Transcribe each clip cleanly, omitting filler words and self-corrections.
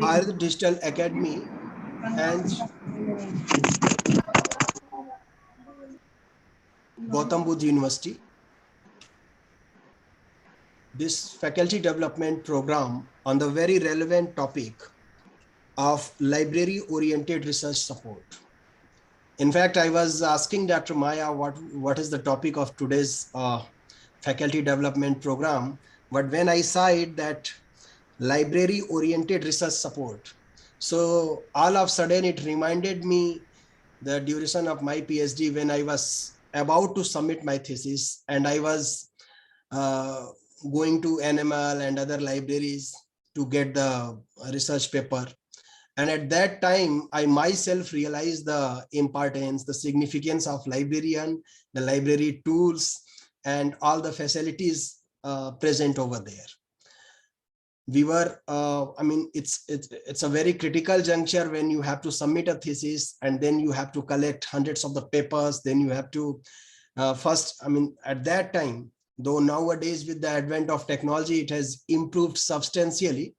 Bharat Digital Academy and Gautam University. This faculty development program on the very relevant topic of library-oriented research support. In fact, I was asking Dr. Maya what is the topic of today's faculty development program, but when I saw it that library-oriented research support, so all of a sudden it reminded me the duration of my PhD when I was about to submit my thesis and I was going to NML and other libraries to get the research paper. And at that time, I myself realized the importance, the significance of librarian, the library tools, and all the facilities present over there. We were, I mean, it's a very critical juncture when you have to submit a thesis and then you have to collect hundreds of the papers. Then you have to first, I mean, at that time, though nowadays with the advent of technology, it has improved substantially.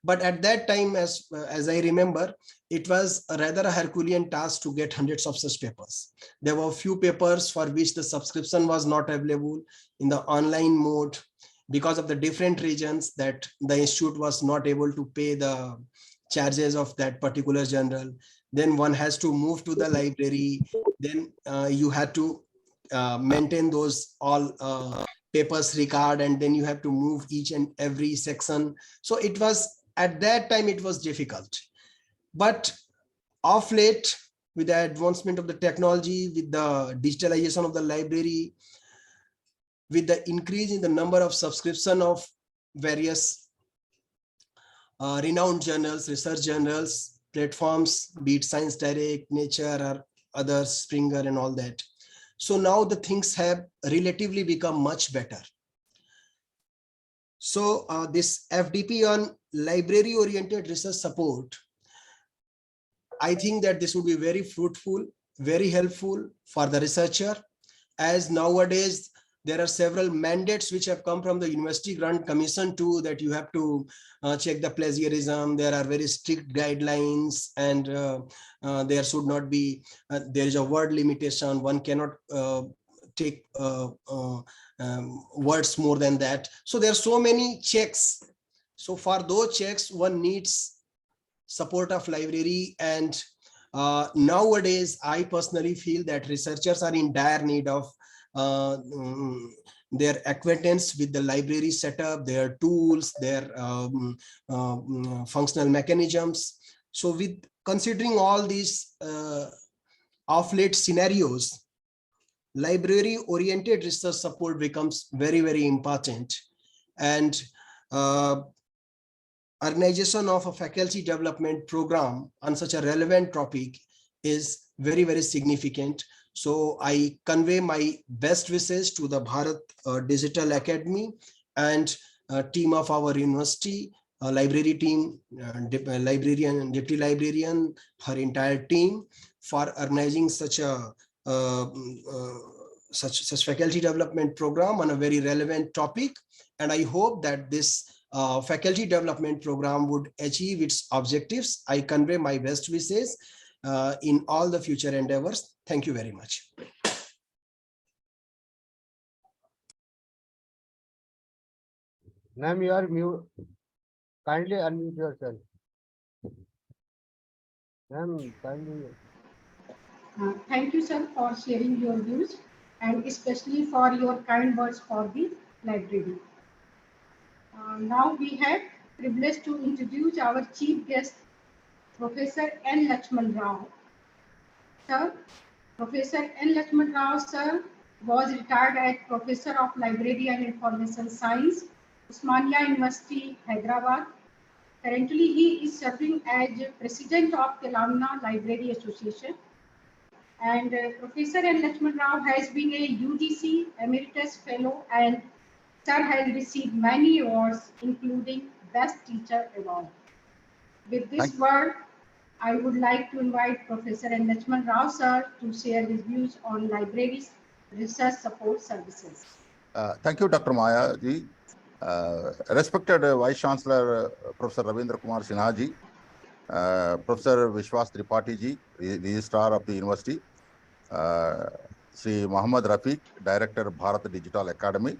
But at that time, as I remember, it was rather a Herculean task to get hundreds of such papers. There were few papers for which the subscription was not available in the online mode because of the different regions that the institute was not able to pay the charges of that particular journal. Then one has to move to the library. Then you had to maintain those all papers record, and then you have to move each and every section. So it was, at that time, it was difficult. But of late, with the advancement of the technology, with the digitalization of the library, with the increase in the number of subscription of various renowned journals, research journals, platforms, be it Science Direct, Nature, or others, Springer and all that. So now the things have relatively become much better. So this FDP on library-oriented research support, I think that this would be very fruitful, very helpful for the researcher, as nowadays there are several mandates which have come from the University Grant Commission too, that you have to check the plagiarism. There are very strict guidelines, and there should not be, there is a word limitation. One cannot take words more than that. So there are so many checks. So for those checks, one needs support of library. And nowadays, I personally feel that researchers are in dire need of their acquaintance with the library setup, their tools, their functional mechanisms. So with considering all these of late scenarios, library oriented research support becomes very, very important. And organization of a faculty development program on such a relevant topic is very, very significant. So I convey my best wishes to the Bharat Digital Academy and team of our university, library team, librarian and deputy librarian, her entire team, for organizing such a such faculty development program on a very relevant topic. And I hope that this faculty development program would achieve its objectives. I convey my best wishes in all the future endeavors. Thank you very much. Ma'am, you are mute. Kindly unmute yourself. Ma'am, kindly. Thank you, sir, for sharing your views, and especially for your kind words for the library. Now we have privilege to introduce our chief guest, Professor N. Lakshman Rao. Sir, Professor N. Lakshman Rao, sir, was retired as Professor of Library and Information Science, Osmania University, Hyderabad. Currently, he is serving as President of Telangana Library Association. And Professor N. Lakshman Rao has been a UGC Emeritus Fellow, and sir has received many awards, including Best Teacher Award. With this word, I would like to invite Professor N. Lakshman Rao, sir, to share his views on libraries' research support services. Thank you, Dr. Maya ji. Respected Vice Chancellor Professor Ravindra Kumar Sinha ji, Professor Vishwas Tripathi ji, Registrar of the University, Sri Muhammad Rafiq, Director Bharat Digital Academy,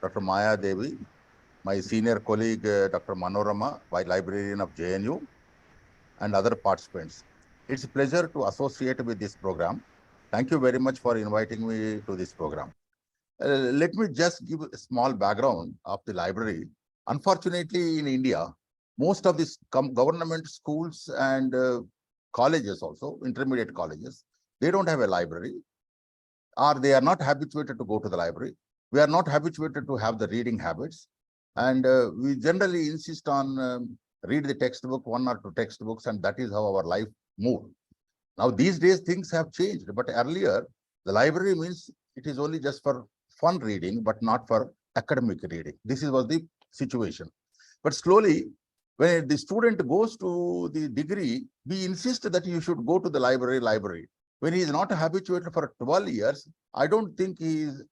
Dr. Maya Devi, my senior colleague Dr. Manorama, Librarian of JNU, and other participants. It's a pleasure to associate with this program. Thank you very much for inviting me to this program. Let me just give a small background of the library. Unfortunately, in India, most of these government schools and colleges also, intermediate colleges, they don't have a library, or they are not habituated to go to the library. We are not habituated to have the reading habits. And we generally insist on read the textbook, 1 or 2 textbooks, and that is how our life moved. Now, these days, things have changed. But earlier, the library means it is only just for fun reading, but not for academic reading. This was the situation. But slowly, when the student goes to the degree, we insist that you should go to the library. When he is not habituated for 12 years, I don't think he is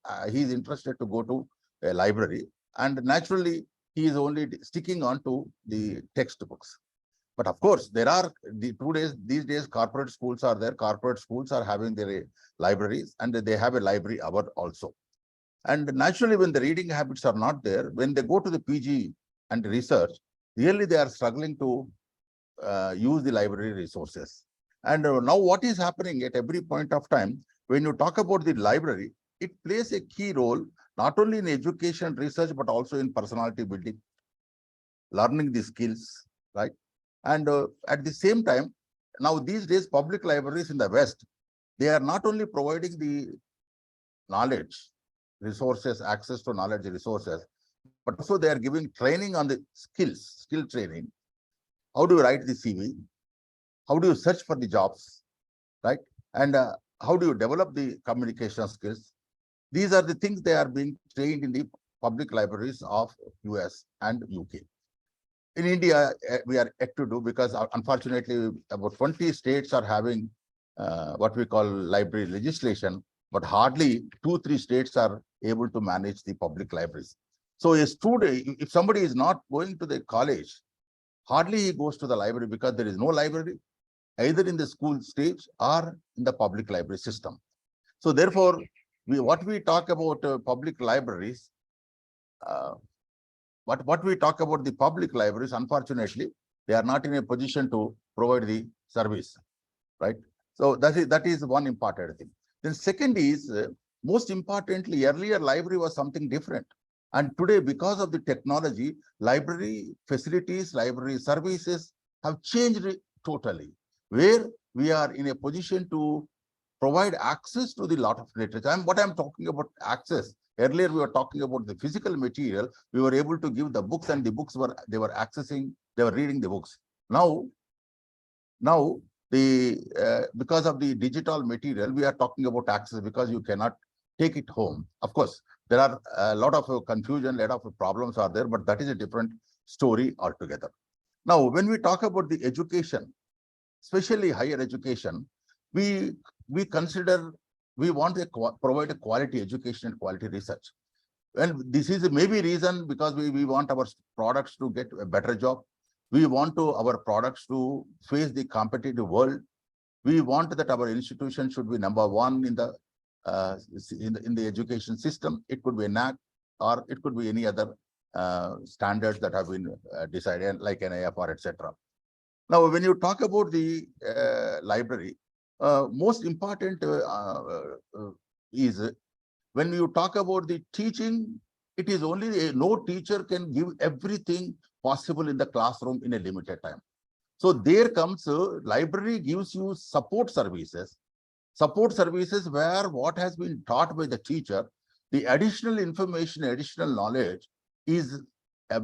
interested to go to a library. And naturally, he is only sticking on to the textbooks. But of course, there are these days, corporate schools are there. Corporate schools are having their libraries, and they have a library hour also. And naturally, when the reading habits are not there, when they go to the PG and research, really they are struggling to use the library resources. And now what is happening at every point of time, when you talk about the library, it plays a key role, not only in education research, but also in personality building, learning the skills, right? And at the same time, now these days, public libraries in the West, they are not only providing the knowledge, resources, access to knowledge resources, but also they are giving training on the skill training. How do you write the CV? How do you search for the jobs, right? And how do you develop the communication skills? These are the things they are being trained in the public libraries of US and UK. In India, we are yet to do, because unfortunately, about 20 states are having what we call library legislation, but hardly 2-3 states are able to manage the public libraries. So a student, if somebody is not going to the college, hardly he goes to the library, because there is no library, either in the school stage or in the public library system. So therefore, what we talk about public libraries, what we talk about the public libraries, unfortunately, they are not in a position to provide the service, right? So that is one important thing. Then second is, most importantly, earlier library was something different. And today, because of the technology, library facilities, library services have changed totally, where we are in a position to provide access to the lot of literature. What I'm talking about access. Earlier, we were talking about the physical material. We were able to give the books, and the books they were accessing, they were reading the books. Now because of the digital material, we are talking about access, because you cannot take it home. Of course, there are a lot of confusion, a lot of problems are there, but that is a different story altogether. Now, when we talk about the education, especially higher education, we consider, we want to provide a quality education and quality research. And this is maybe reason, because we want our products to get a better job. We want our products to face the competitive world. We want that our institution should be #1 in the education system. It could be a NAC, or it could be any other standards that have been decided, like an AFR, etc. Now, when you talk about the library, most important is, when you talk about the teaching, it is only no teacher can give everything possible in the classroom in a limited time. So there comes, library gives you support services where what has been taught by the teacher, the additional information, additional knowledge is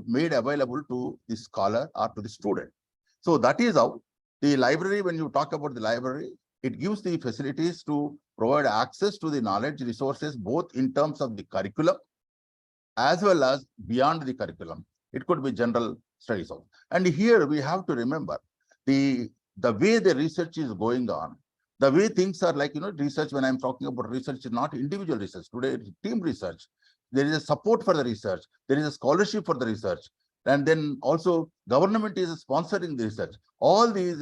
made available to the scholar or to the student. So that is how the library, when you talk about the library, it gives the facilities to provide access to the knowledge resources, both in terms of the curriculum as well as beyond the curriculum. It could be general studies also. And here we have to remember the way the research is going on, the way things are, like, research, when I'm talking about research, is not individual research. Today, it's team research. there is a support for the research, there is a scholarship for the research, and then also government is sponsoring the research. All these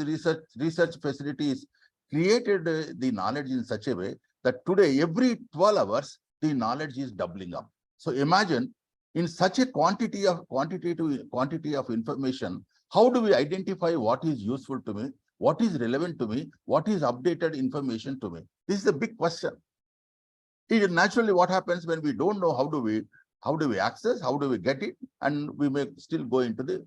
research facilities created the knowledge in such a way that today every 12 hours the knowledge is doubling up. So imagine in such a quantity of information, how do we identify what is useful to me, what is relevant to me, what is updated information to me? This is a big question. Naturally, what happens when we don't know how do we access, how do we get it, and we may still go into the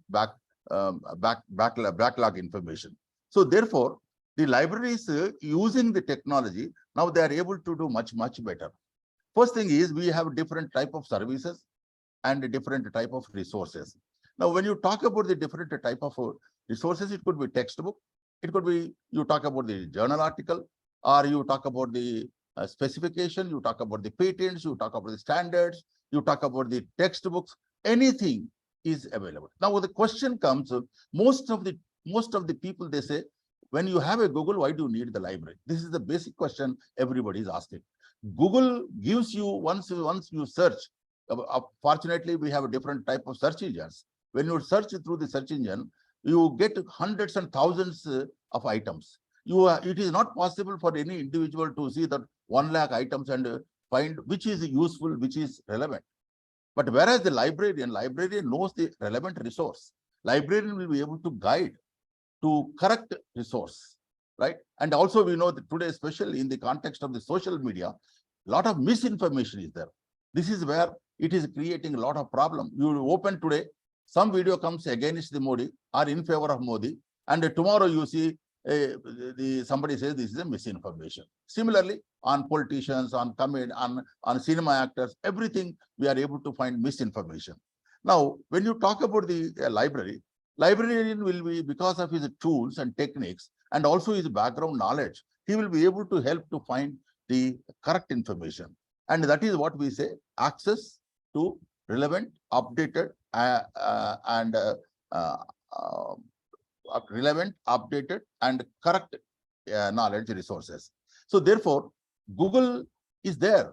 backlog information. So therefore, the libraries using the technology, now they are able to do much better. First thing is we have different type of services and different type of resources. Now, when you talk about the different type of resources, it could be textbook, it could be you talk about the journal article, or you talk about the specification, you talk about the patents, you talk about the standards, you talk about the textbooks, anything is available. Now, the question comes, most of the people, they say, when you have a Google, why do you need the library? This is the basic question everybody is asking. Google gives you, once you search, fortunately, we have a different type of search engines. When you search through the search engine, you get hundreds and thousands of items. It is not possible for any individual to see that 1 lakh items and find which is useful, which is relevant. But whereas the librarian knows the relevant resource, librarian will be able to guide to correct resource, right? And also we know that today, especially in the context of the social media, a lot of misinformation is there. This is where it is creating a lot of problem. You open today, some video comes against the Modi or in favor of Modi, and tomorrow you see somebody says this is a misinformation. Similarly, on politicians, on on cinema actors, everything we are able to find misinformation. Now, when you talk about the librarian will be, because of his tools and techniques and also his background knowledge, he will be able to help to find the correct information. And that is what we say, access to relevant, updated, relevant, updated, and correct knowledge resources. So therefore, Google is there,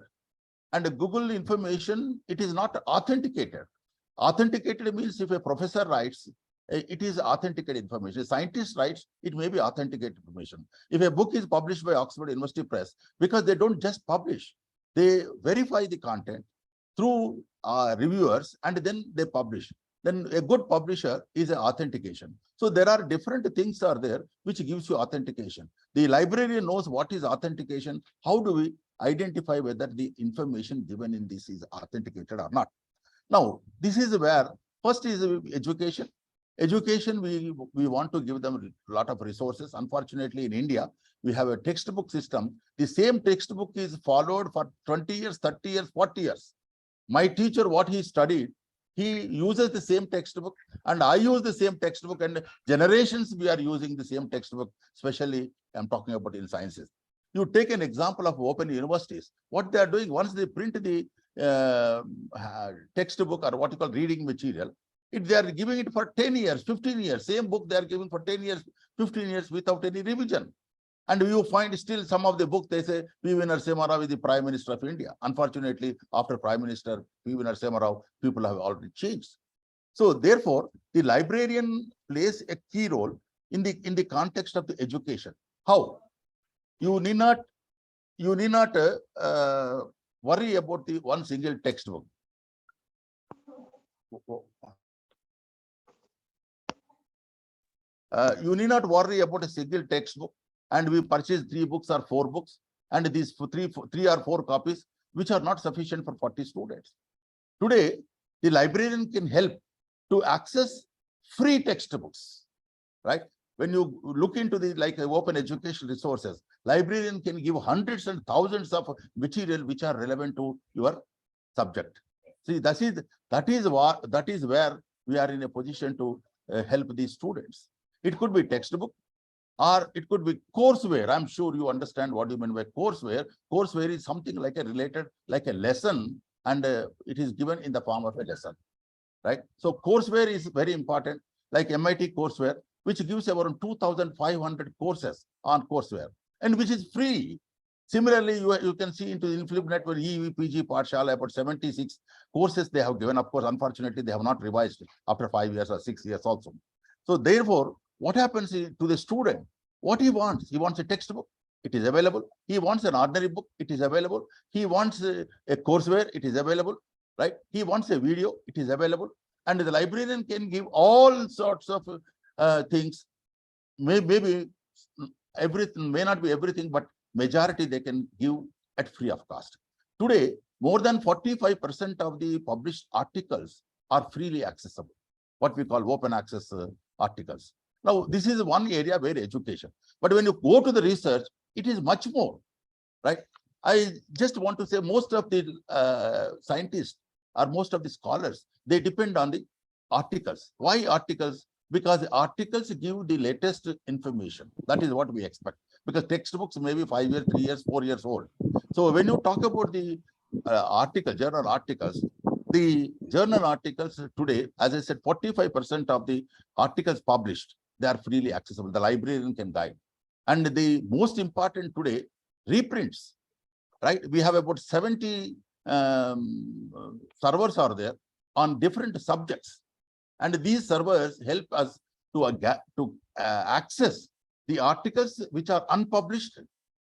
and Google information, it is not authenticated. Authenticated means if a professor writes, it is authenticated information. A scientist writes, it may be authenticated information. If a book is published by Oxford University Press, because they don't just publish, they verify the content through reviewers, and then they publish. Then a good publisher is an authentication. So there are different things are there which gives you authentication. The librarian knows what is authentication. How do we identify whether the information given in this is authenticated or not? Now, this is where first is education. Education, we want to give them a lot of resources. Unfortunately, in India, we have a textbook system. The same textbook is followed for 20 years, 30 years, 40 years. My teacher, what he studied, he uses the same textbook, and I use the same textbook, and generations we are using the same textbook, especially I'm talking about in sciences. You take an example of open universities. What they are doing, once they print the textbook or what you call reading material, they are giving it for 10 years, 15 years. Same book they are giving for 10 years, 15 years without any revision. And you find still some of the book, they say, P.V. Narasimha Rao is the Prime Minister of India. Unfortunately, after Prime Minister P.V. Narasimha Rao, people have already changed. So therefore, the librarian plays a key role in the context of the education. How? You need not worry about the one single textbook. You need not worry about a single textbook, and we purchase 3 books or 4 books, and these 3 or 4 copies, which are not sufficient for 40 students. Today, the librarian can help to access free textbooks, right? When you look into the open education resources, librarian can give hundreds and thousands of material which are relevant to your subject. See, that is where we are in a position to help these students. It could be textbook, or it could be courseware. I'm sure you understand what you mean by courseware. Courseware is something like a lesson, and it is given in the form of a lesson, right? So courseware is very important, like MIT courseware, which gives around 2,500 courses on courseware, and which is free. Similarly, you can see into the Inflip Network, EVPG Pathshala, about 76 courses they have given. Of course, unfortunately, they have not revised after 5 years or 6 years also. So therefore, what happens to the student? What he wants a textbook, it is available. He wants an ordinary book, it is available. He wants a courseware, it is available, right? He wants a video, it is available. And the librarian can give all sorts of things. Maybe everything, may not be everything, but majority they can give at free of cost. Today, more than 45% of the published articles are freely accessible, what we call open access articles. Now, this is one area where education, but when you go to the research, it is much more, right? I just want to say most of the scientists or most of the scholars, they depend on the articles. Why articles? Because the articles give the latest information. That is what we expect. Because textbooks may be 5 years, 3 years, 4 years old. So when you talk about the journal articles, the journal articles today, as I said, 45% of the articles published, they are freely accessible. The librarian can guide. And the most important today, reprints, right? We have about 70 servers are there on different subjects. And these servers help us to access the articles which are unpublished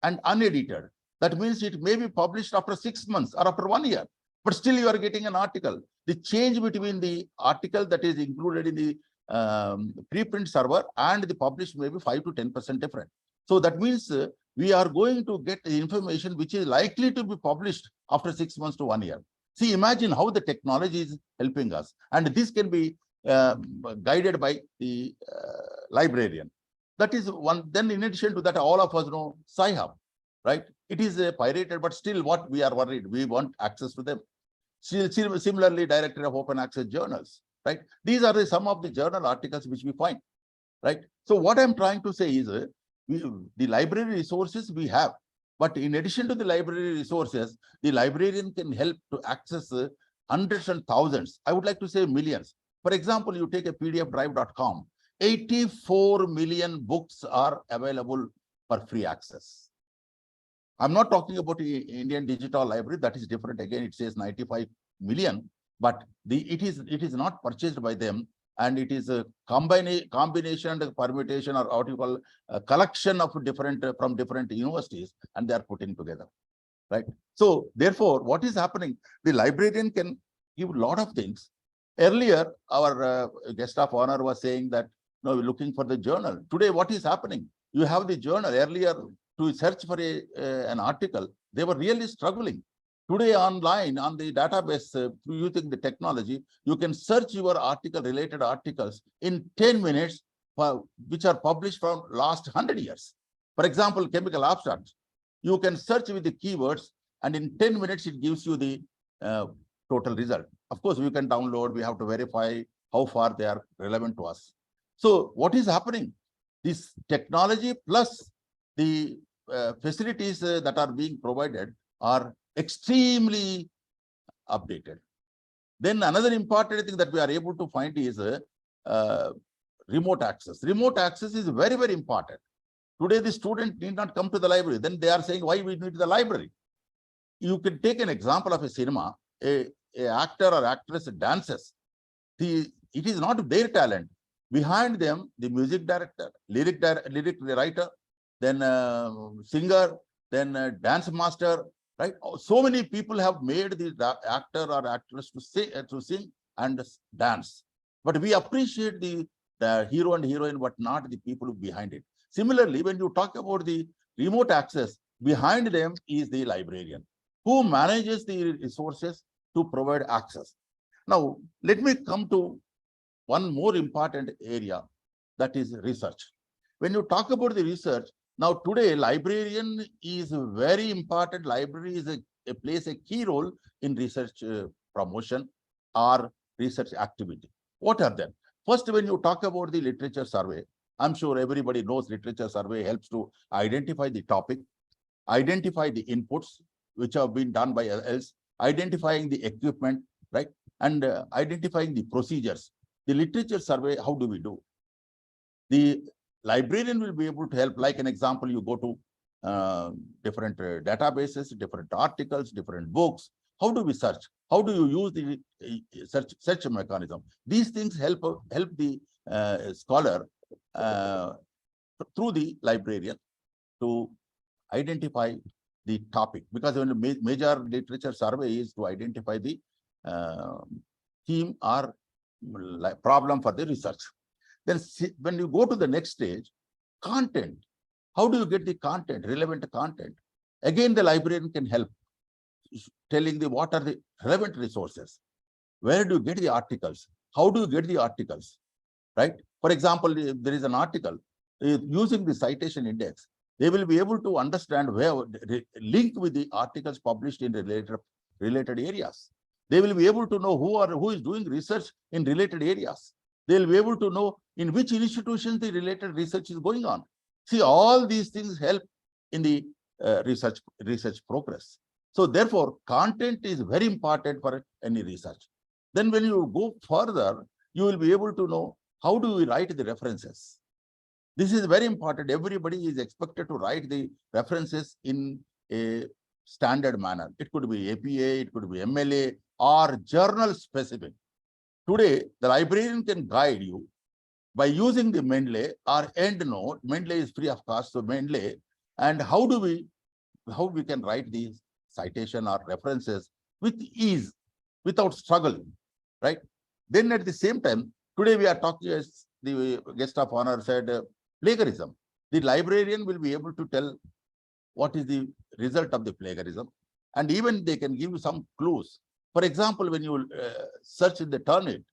and unedited. That means it may be published after 6 months or after 1 year, but still you are getting an article. The change between the article that is included in the preprint server and the published may be 5 to 10% different. So that means we are going to get the information which is likely to be published after 6 months to 1 year. See, imagine how the technology is helping us. And this can be guided by the librarian. That is one. Then in addition to that, all of us know Sci-Hub, right? It is pirated, but still what we are worried, we want access to them. Similarly, Director of Open Access Journals, right? These are some of the journal articles which we find, right? So what I'm trying to say is the library resources we have, but in addition to the library resources, the librarian can help to access hundreds and thousands. I would like to say millions. For example, you take a pdfdrive.com, 84 million books are available for free access. I'm not talking about the Indian Digital Library, that is different. Again, it says 95 million, but it is not purchased by them, and it is a combination and permutation, or what you call a collection of different from different universities, and they are putting together, right? So therefore, what is happening? The librarian can give a lot of things. Earlier, our guest of honor was saying that we're looking for the journal. Today, what is happening? You have the journal. Earlier, to search for an article, they were really struggling. Today, online, on the database, using the technology, you can search your related articles in 10 minutes, which are published from last 100 years. For example, chemical abstracts. You can search with the keywords, and in 10 minutes, it gives you the total result. Of course, we can download, we have to verify how far they are relevant to us. So what is happening? This technology plus the facilities that are being provided are extremely updated. Then another important thing that we are able to find is remote access. Remote access is very, very important. Today, the student need not come to the library. Then they are saying, why we need the library? You can take an example of a cinema. A actor or actress dances. It is not their talent. Behind them, the music director, lyric writer, then singer, then dance master, right? So many people have made the actor or actress to sing and dance. But we appreciate the hero and heroine, but not the people behind it. Similarly, when you talk about the remote access, behind them is the librarian who manages the resources to provide access. Now, let me come to one more important area, that is research. When you talk about the research, now today librarian is very important. Library is plays a key role in research promotion or research activity. What are them? First, when you talk about the literature survey, I'm sure everybody knows literature survey helps to identify the topic, identify the inputs which have been done by else, identifying the equipment, right? And identifying the procedures. The literature survey, how do we do? The librarian will be able to help. Like an example, you go to different databases, different articles, different books. How do we search? How do you use the search mechanism? These things help the scholar through the librarian to identify the topic, because when the major literature survey is to identify the theme or problem for the research. Then when you go to the next stage, content. How do you get the content, relevant content? Again, the librarian can help, telling the what are the relevant resources. Where do you get the articles? How do you get the articles? Right? For example, if there is an article using the citation index, they will be able to understand where link with the articles published in related areas. They will be able to know who is doing research in related areas. They will be able to know in which institutions the related research is going on. See, all these things help in the research progress. So therefore, content is very important for any research. Then when you go further, you will be able to know how do we write the references. This is very important. Everybody is expected to write the references in a standard manner. It could be APA, it could be MLA, or journal specific. Today, the librarian can guide you by using the Mendeley or EndNote. Mendeley is free of cost, so Mendeley, and how we can write these citation or references with ease, without struggle, right? Then at the same time, today we are talking, as the guest of honor said, plagiarism. The librarian will be able to tell what is the result of the plagiarism, and even they can give you some clues. For example, when you search in the Turnet,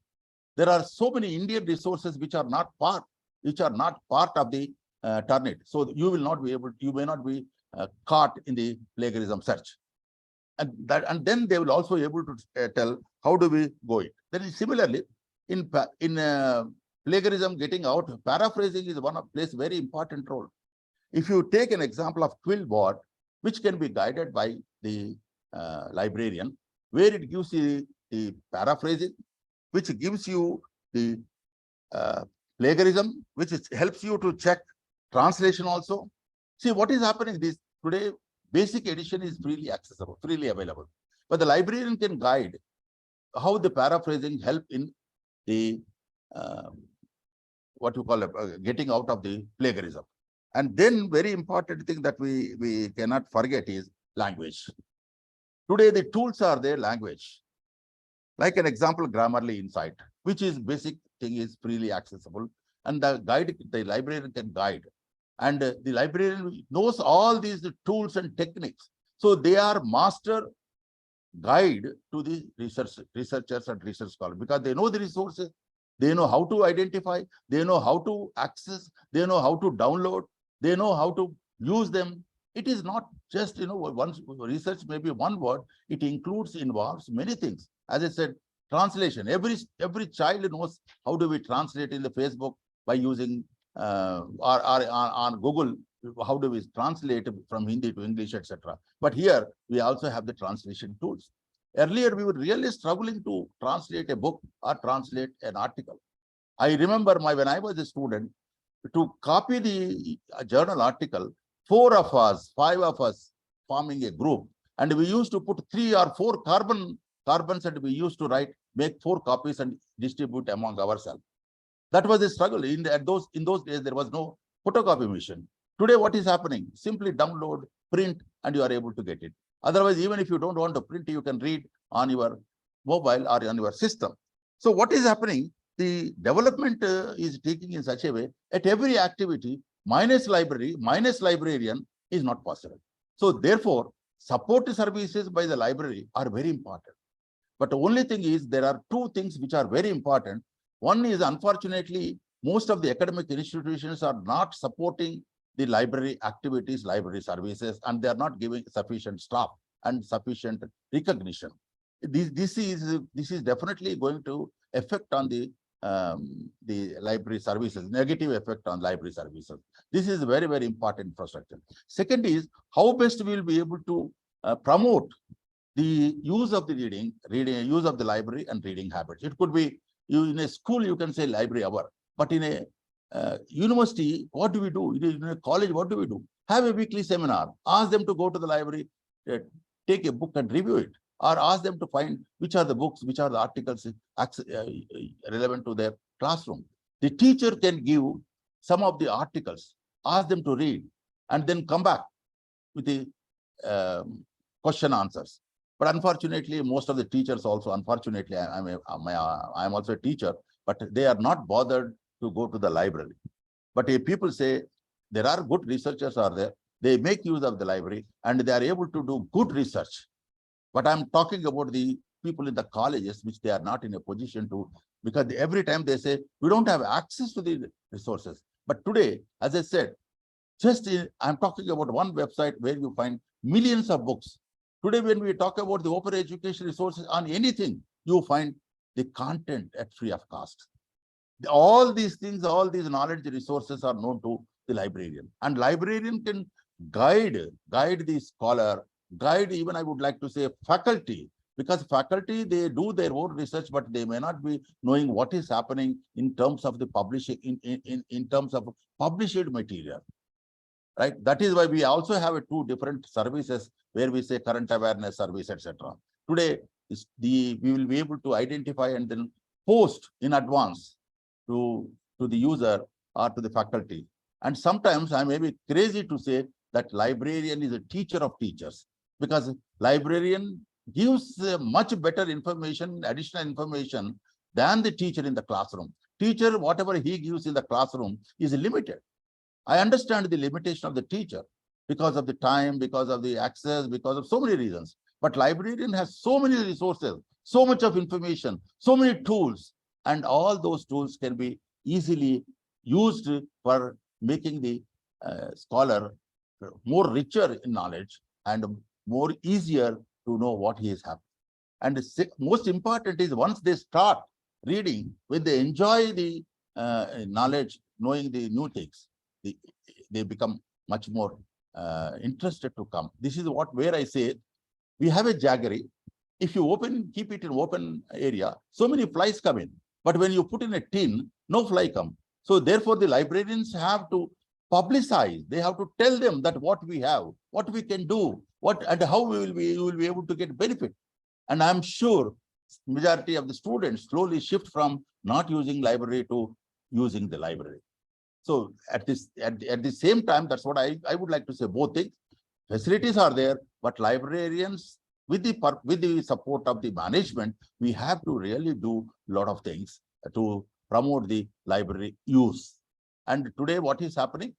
there are so many Indian resources which are not part of the Turnet. So you may not be caught in the plagiarism search. And then they will also be able to tell how do we go it. Then similarly, in plagiarism getting out, paraphrasing is plays very important role. If you take an example of Quillbot, which can be guided by the librarian, where it gives you the paraphrasing, which gives you the plagiarism, which helps you to check translation also. See, what is happening is today, basic edition is freely accessible, freely available. But the librarian can guide how the paraphrasing help in the what you call getting out of the plagiarism. And then very important thing that we cannot forget is language. Today, the tools are there, language. Like an example, Grammarly Insight, which is basic thing is freely accessible, and the librarian can guide. And the librarian knows all these tools and techniques. So they are master guide to the researchers and research scholars, because they know the resources, they know how to identify, they know how to access, they know how to download, they know how to use them. It is not just, one research may be one word, it involves many things. As I said, translation, every child knows how do we translate in the Facebook by using or on Google, how do we translate from Hindi to English, etc. But here we also have the translation tools. Earlier, we were really struggling to translate a book or translate an article. I remember when I was a student, to copy the journal article, 4 of us, 5 of us forming a group, and we used to put 3 or 4 carbons, and we used to make 4 copies and distribute among ourselves. That was a struggle. In those days, there was no photocopy machine. Today, what is happening? Simply download, print, and you are able to get it. Otherwise, even if you don't want to print, you can read on your mobile or on your system. So what is happening? The development is taking in such a way at every activity, minus library, minus librarian is not possible. So therefore, support services by the library are very important. But the only thing is, there are 2 things which are very important. One is, unfortunately, most of the academic institutions are not supporting the library activities, library services, and they are not giving sufficient staff and sufficient recognition. This is definitely going to affect on the library services, negative effect on library services. This is very, very important infrastructure. Second is, how best we will be able to promote the use of the reading, use of the library and reading habits. It could be, in a school, you can say library hour, but in a University, what do we do? In a college, what do we do? Have a weekly seminar. Ask them to go to the library, take a book and review it. Or ask them to find which are the books, which are the articles relevant to their classroom. The teacher can give some of the articles, ask them to read, and then come back with the question answers. But unfortunately, most of the teachers also, unfortunately, I'm also a teacher, but they are not bothered to go to the library. But if people say there are good researchers are there, they make use of the library and they are able to do good research. But I'm talking about the people in the colleges, which they are not in a position to, because every time they say, we don't have access to the resources. But today, as I said, I'm talking about one website where you find millions of books. Today, when we talk about the open education resources on anything, you find the content at free of cost. All these things, all these knowledge resources are known to the librarian. And librarian can guide the scholar, guide even, I would like to say, faculty. Because faculty, they do their own research, but they may not be knowing what is happening in terms of the publishing, in terms of published material. Right? That is why we also have two different services where we say current awareness service, etc. Today, we will be able to identify and then post in advance to the user or to the faculty. And sometimes I may be crazy to say that librarian is a teacher of teachers, because librarian gives much better information, additional information than the teacher in the classroom. Teacher, whatever he gives in the classroom is limited. I understand the limitation of the teacher because of the time, because of the access, because of so many reasons. But librarian has so many resources, so much of information, so many tools, and all those tools can be easily used for making the scholar more richer in knowledge and more easier to know what he is having. And the most important is once they start reading, when they enjoy the knowledge, knowing the new things, they become much more interested to come. This is where I say we have a jaggery. If you keep it in open area, so many flies come in. But when you put in a tin, no fly come. So therefore, the librarians have to publicize. They have to tell them that what we have, what we can do, and how we will be able to get benefit. And I'm sure majority of the students slowly shift from not using library to using the library. So at the same time, that's what I would like to say. Both things, facilities are there, but librarians, with the support of the management, we have to really do a lot of things to promote the library use. And today, what is happening?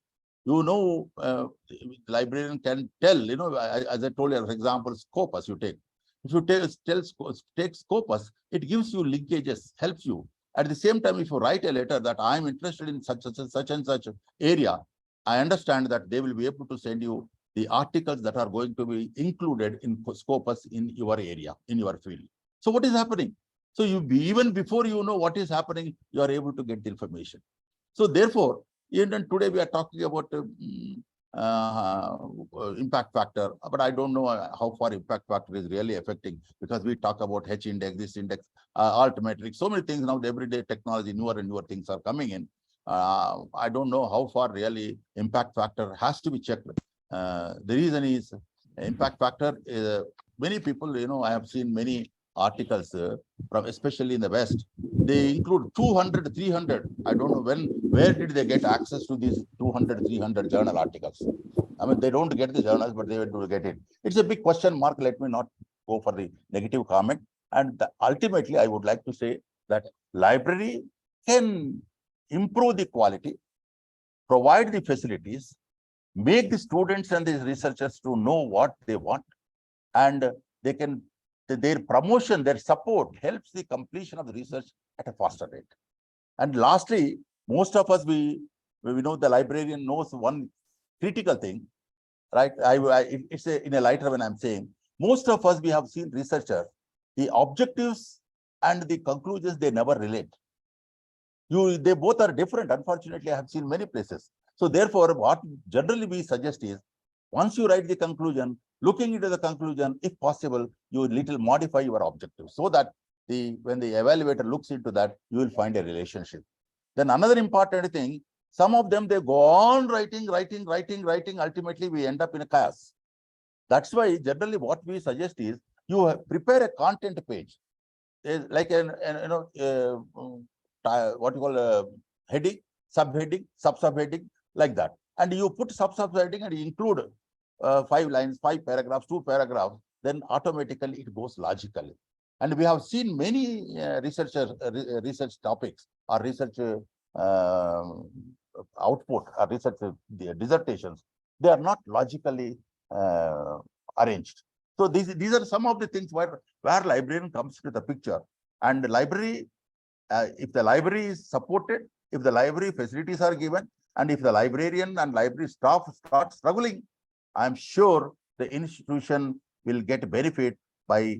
Librarian can tell, as I told you, for example, Scopus you take. If you take Scopus, it gives you linkages, helps you. At the same time, if you write a letter that I'm interested in such and such area, I understand that they will be able to send you the articles that are going to be included in Scopus in your area, in your field. So what is happening? So even before you know what is happening, you are able to get the information. So therefore, even today we are talking about impact factor, but I don't know how far impact factor is really affecting, because we talk about H index, this index, alt metric, so many things now. Everyday technology, newer and newer things are coming in. I don't know how far really impact factor has to be checked. The reason is impact factor is many people, I have seen many articles from, especially in the West, they include 200, 300. I don't know where did they get access to these 200, 300 journal articles? I mean, they don't get the journals, but they will get it. It's a big question mark. Let me not go for the negative comment. And ultimately, I would like to say that library can improve the quality, provide the facilities, make the students and the researchers to know what they want, and they can, their promotion, their support helps the completion of the research at a faster rate. And lastly, most of us, we know the librarian knows one critical thing, right? It's in a lighter when I'm saying, most of us, we have seen researchers, the objectives and the conclusions, they never relate. They both are different. Unfortunately, I have seen many places. So therefore, what generally we suggest is, once you write the conclusion, looking into the conclusion, if possible, you little modify your objective so that when the evaluator looks into that, you will find a relationship. Then another important thing, Some of them, they go on writing. Ultimately, we end up in a chaos. That's why generally what we suggest is you prepare a content page, like what you call a heading, subheading, subheading, like that. And you put subheading and you include 5 lines, 5 paragraphs, 2 paragraphs, then automatically it goes logically. And we have seen many research topics or research output or research dissertations. They are not logically arranged. So these are some of the things where librarian comes to the picture. And the library, if the library is supported, if the library facilities are given, and if the librarian and library staff start struggling, I'm sure the institution will get benefit by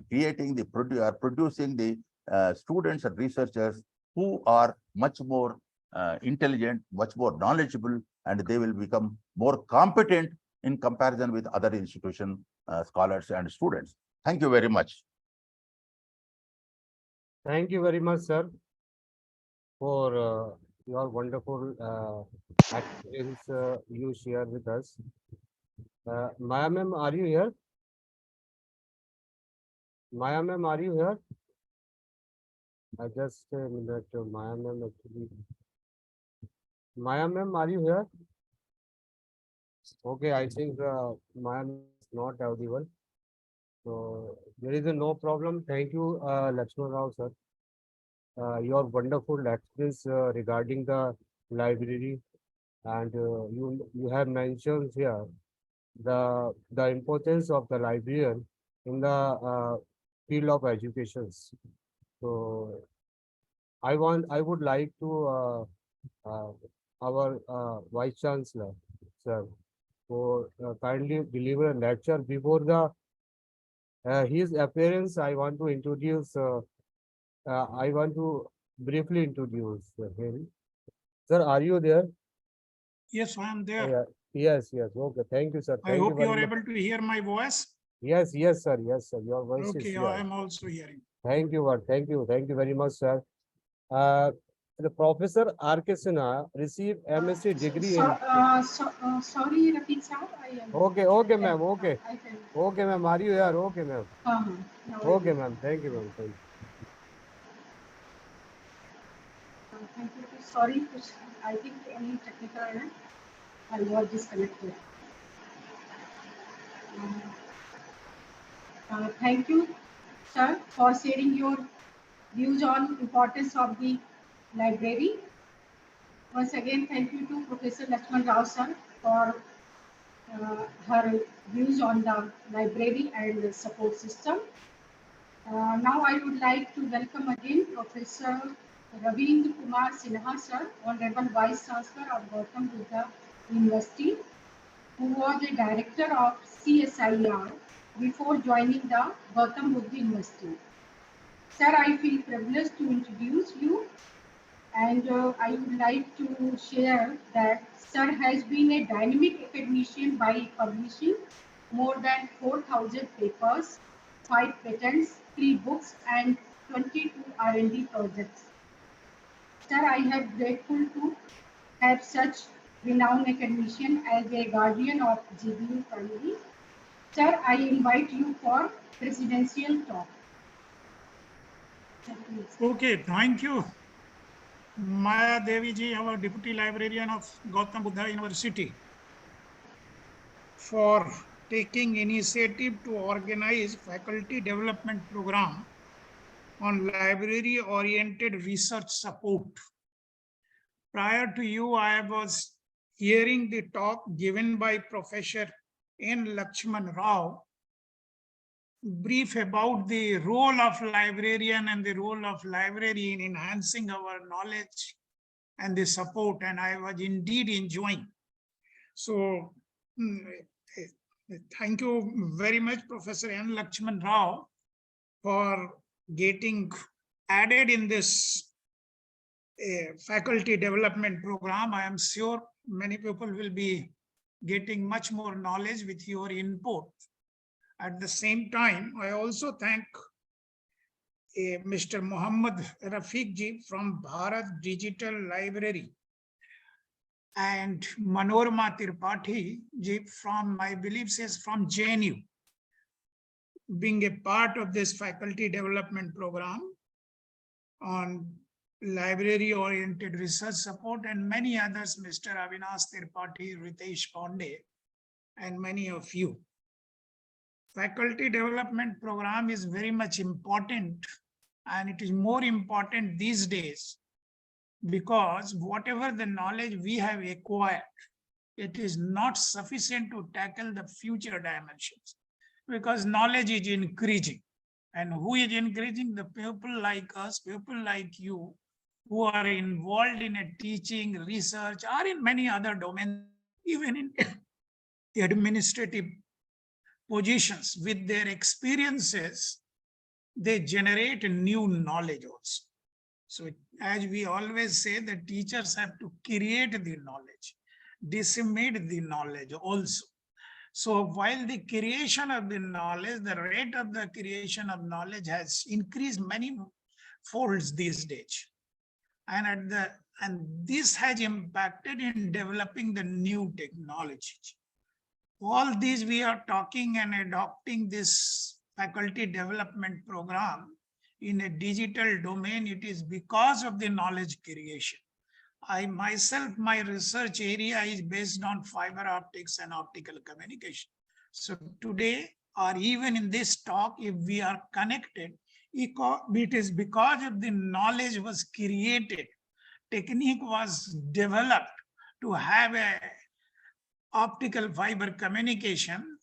creating producing the students and researchers who are much more intelligent, much more knowledgeable, and they will become more competent in comparison with other institution scholars and students. Thank you very much. Thank you very much, sir, for your wonderful experience you share with us. Maya ma'am, are you here? Maya ma'am, are you here? Just a minute, Maya ma'am actually. Maya ma'am, are you here? Okay, I think Maya ma'am is not audible. So there is no problem. Thank you, Lakshman Rao, sir. Your wonderful experience regarding the library, and you have mentioned here the importance of the librarian in the field of education. So I would like to our Vice Chancellor, sir, for kindly deliver a lecture before the his appearance. I want to introduce. I want to briefly introduce him. Sir, are you there? Yes, I am there. Yes. Okay. Thank you, sir. I hope you are able to hear my voice. Yes, sir. Your voice is Okay, here. I am also hearing. Thank you, Thank you very much, sir. The Professor R.K. Sinha received MSc degree in. Sorry, Rafiq sir. Okay, ma'am. Okay, I can. okay, ma'am. Are you here? Okay, ma'am. Okay, ma'am. Thank you, ma'am. Thank you. Thank you. Sorry, I think any technical error. I was disconnected. Thank you, sir, for sharing your views on importance of the library. Once again, thank you to Professor Lakshman Rao, sir, for her views on the library and the support system. Now I would like to welcome again Professor Ravindra Kumar Sinha, sir, Honorable Vice Chancellor of Gautam Buddha University, who was a director of CSIR before joining the Gautam Buddha University. Sir, I feel privileged to introduce you, and I would like to share that Sir has been a dynamic academician by publishing more than 4,000 papers, 5 patents, 3 books, and 22 R&D projects. Sir, I am grateful to have such renowned academician as a guardian of GBU family. Sir, I invite you for presidential talk. Okay, thank you. Maya Devi ji, our Deputy Librarian of Gautam Buddha University, for taking initiative to organize faculty development program on library-oriented research support. Prior to you, I was hearing the talk given by Professor N. Lakshman Rao, brief about the role of librarian and the role of library in enhancing our knowledge and the support, and I was indeed enjoying. So thank you very much, Professor N. Lakshman Rao, for getting added in this faculty development program. I am sure many people will be getting much more knowledge with your input. At the same time, I also thank Mr. Muhammad Rafiq ji from Bharat Digital Library and Manorama Tripathi from, I believe, says from JNU, being a part of this faculty development program on library-oriented research support, and many others, Mr. Avinash Tripathi, Ritesh Pandey, and many of you. Faculty development program is very much important, and it is more important these days because whatever the knowledge we have acquired, it is not sufficient to tackle the future dimensions because knowledge is increasing. And who is increasing? The people like us, people like you, who are involved in a teaching, research, or in many other domains, even in administrative positions. With their experiences, they generate new knowledge also. So as we always say, the teachers have to create the knowledge, disseminate the knowledge also. So while the creation of the knowledge, the rate of the creation of knowledge has increased many folds these days. And this has impacted in developing the new technology. All these we are talking and adopting this faculty development program in a digital domain. It is because of the knowledge creation. I myself, my research area is based on fiber optics and optical communication. So today, or even in this talk, if we are connected, it is because of the knowledge was created, technique was developed to have a optical fiber communication,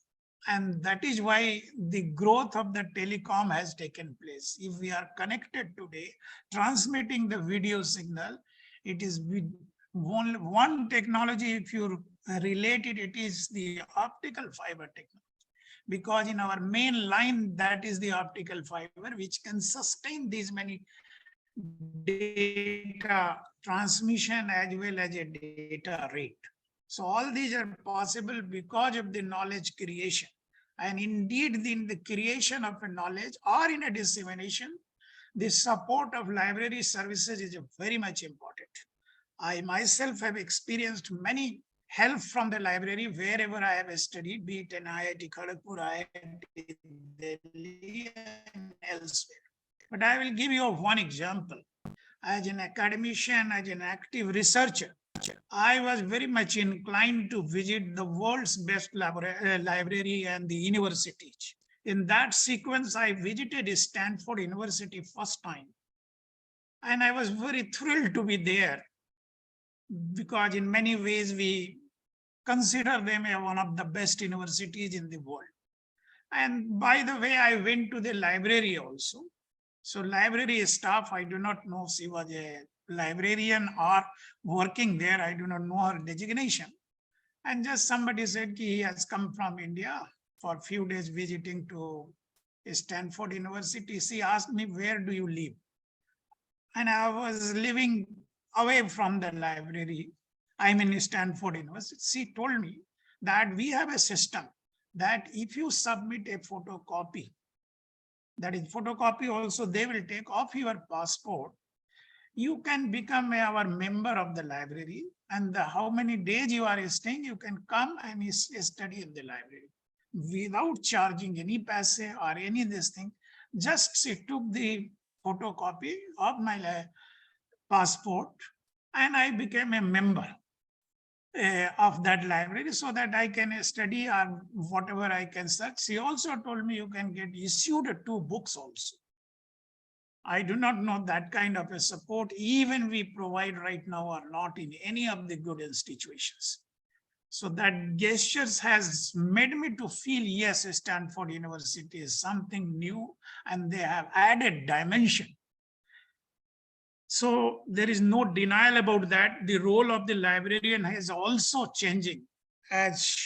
and that is why the growth of the telecom has taken place. If we are connected today, transmitting the video signal, it is with one technology, if you relate it, it is the optical fiber technology. Because in our main line, that is the optical fiber, which can sustain these many data transmission as well as a data rate. So all these are possible because of the knowledge creation. And indeed, in the creation of a knowledge or in a dissemination, the support of library services is very much important. I myself have experienced many help from the library wherever I have studied, be it in IIT Kharagpur, IIT Delhi, and elsewhere. But I will give you one example. As an academician, as an active researcher, I was very much inclined to visit the world's best library and the universities. In that sequence, I visited Stanford University first time. And I was very thrilled to be there because in many ways we consider them one of the best universities in the world. And by the way, I went to the library also. So library staff, I do not know if she was a librarian or working there. I do not know her designation. And just somebody said he has come from India for a few days visiting to Stanford University. She asked me, where do you live? And I was living away from the library. I'm in Stanford University. She told me that we have a system that if you submit a photocopy, that is photocopy also they will take off your passport, you can become our member of the library, and how many days you are staying, you can come and study in the library without charging any paise or any this thing. Just she took the photocopy of my passport and I became a member of that library so that I can study or whatever I can search. She also told me you can get issued 2 books also. I do not know that kind of a support even we provide right now or not in any of the good institutions. So that gestures has made me to feel, yes, Stanford University is something new and they have added dimension. So there is no denial about that. The role of the librarian is also changing, as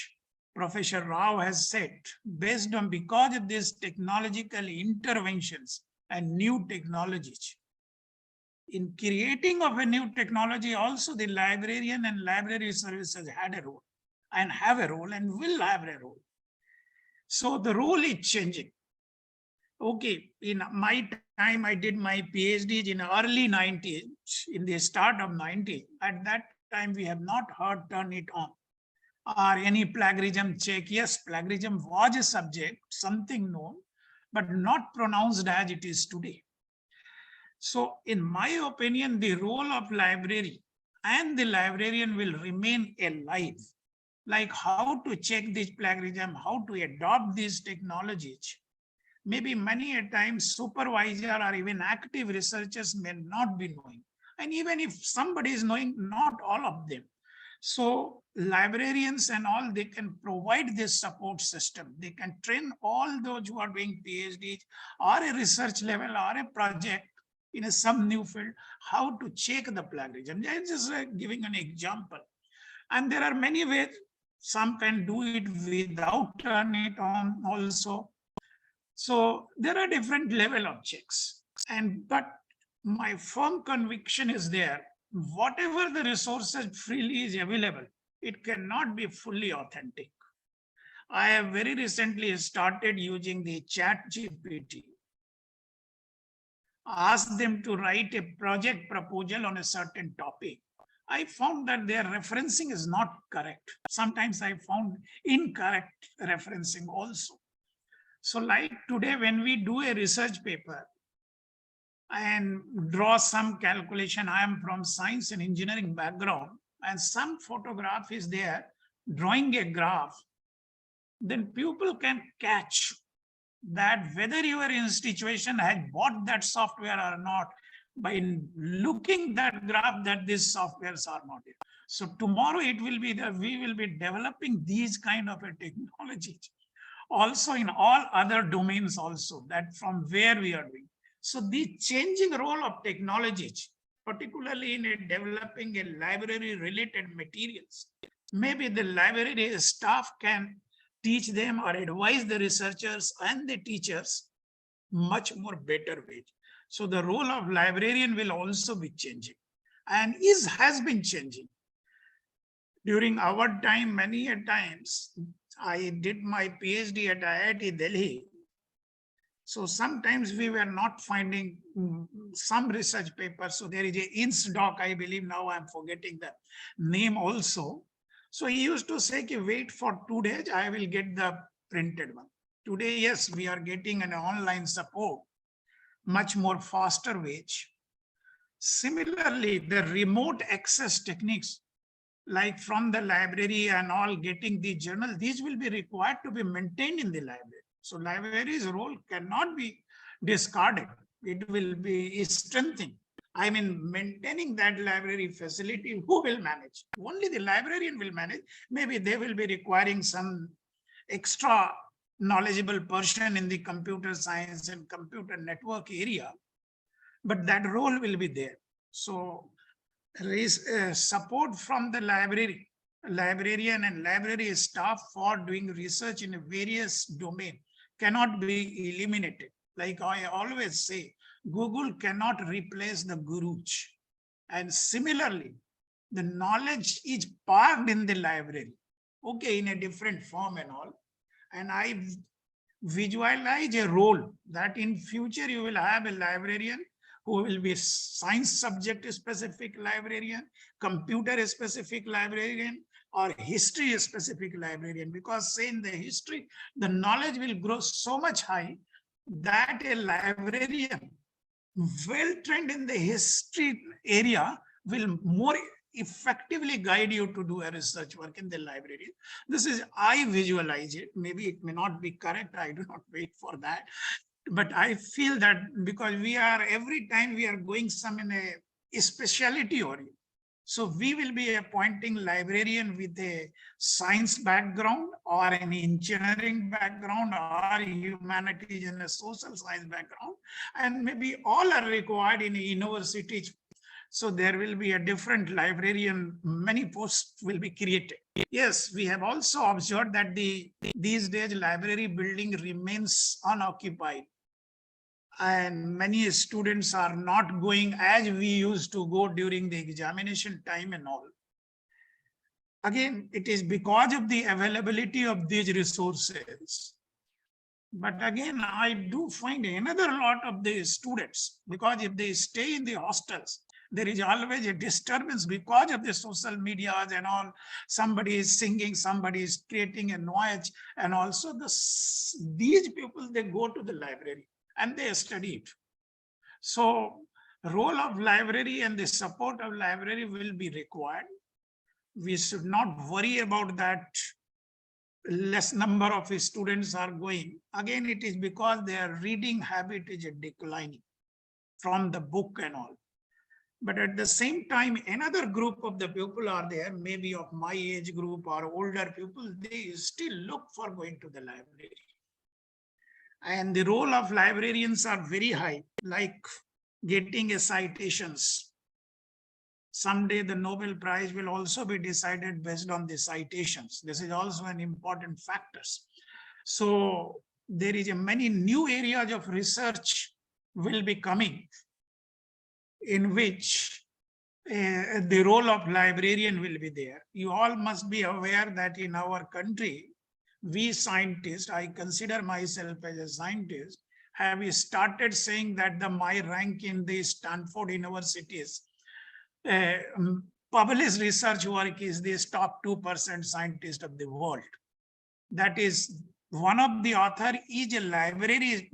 Professor Rao has said, based on because of these technological interventions and new technologies. In creating of a new technology, also the librarian and library services had a role and have a role and will have a role. So the role is changing. Okay, in my time, I did my PhD in early 90s, in the start of 90s. At that time we have not heard turn it on or any plagiarism check. Yes, plagiarism was a subject, something known, but not pronounced as it is today. So in my opinion, the role of library and the librarian will remain alive. Like how to check this plagiarism, how to adopt these technologies. Maybe many a times supervisor or even active researchers may not be knowing. And even if somebody is knowing, not all of them. So librarians and all, they can provide this support system. They can train all those who are doing PhDs or a research level or a project in some new field, how to check the plagiarism. I'm just giving an example. And there are many ways. Some can do it without turning it on also. So there are different level of checks. But my firm conviction is there, whatever the resources freely is available, it cannot be fully authentic. I have very recently started using the ChatGPT. Ask them to write a project proposal on a certain topic. I found that their referencing is not correct. Sometimes I found incorrect referencing also. So like today, when we do a research paper and draw some calculation, I am from science and engineering background, and some photograph is there, drawing a graph, then people can catch that whether your institution has bought that software or not by looking that graph that these softwares are not here. So tomorrow it will be that we will be developing these kind of a technology also in all other domains also, that from where we are doing. So the changing role of technologies, particularly in developing a library related materials, maybe the library staff can teach them or advise the researchers and the teachers much more better way. So the role of librarian will also be changing and has been changing. During our time, many a times, I did my PhD at IIT Delhi. So sometimes we were not finding some research papers. So there is a INSDoc, I believe now I'm forgetting the name also. So he used to say, wait for 2 days, I will get the printed one. Today, yes, we are getting an online support, much more faster wage. Similarly, the remote access techniques, like from the library and all getting the journal, these will be required to be maintained in the library. So library's role cannot be discarded. It will be strengthened. I mean, maintaining that library facility, who will manage? Only the librarian will manage. Maybe they will be requiring some extra knowledgeable person in the computer science and computer network area, but that role will be there. So support from the librarian and library staff for doing research in a various domain cannot be eliminated. Like I always say, Google cannot replace the gurus. And similarly, the knowledge is parked in the library, okay, in a different form and all. And I visualize a role that in future you will have a librarian who will be science subject specific librarian, computer specific librarian, or history specific librarian. Because say in the history, the knowledge will grow so much high that a librarian well trained in the history area will more effectively guide you to do a research work in the library. This is, I visualize it. Maybe it may not be correct. I do not wait for that. But I feel that because we are, every time we are going some in a specialty oriented. So we will be appointing librarian with a science background or an engineering background or humanities and a social science background. And maybe all are required in a university. So there will be a different librarian, many posts will be created. Yes, we have also observed that these days library building remains unoccupied. And many students are not going as we used to go during the examination time and all. Again, it is because of the availability of these resources. But again, I do find another lot of the students, because if they stay in the hostels, There is always a disturbance because of the social medias and all. Somebody is singing, somebody is creating a noise, and also these people, they go to the library and they study it. So role of library and the support of library will be required. We should not worry about that less number of students are going. Again, it is because their reading habit is declining from the book and all. But at the same time, another group of the people are there, maybe of my age group or older people, they still look for going to the library. And the role of librarians are very high, like getting a citations. Someday the Nobel Prize will also be decided based on the citations. This is also an important factor. So there is many new areas of research will be coming, in which the role of librarian will be there. You all must be aware that in our country, we scientists, I consider myself as a scientist, have started saying that my rank in the Stanford universities published research work is the top 2% scientist of the world. That is, one of the author is a library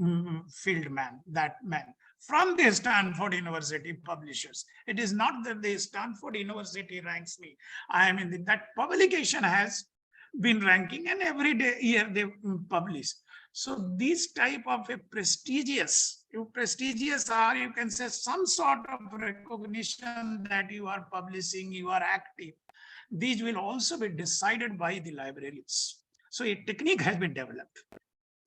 field man, that man from the Stanford University publishers. It is not that the Stanford University ranks me. I mean, that publication has been ranking, and every year they publish. So this type of a prestigious or you can say some sort of recognition that you are publishing, you are active, these will also be decided by the librarians. So a technique has been developed.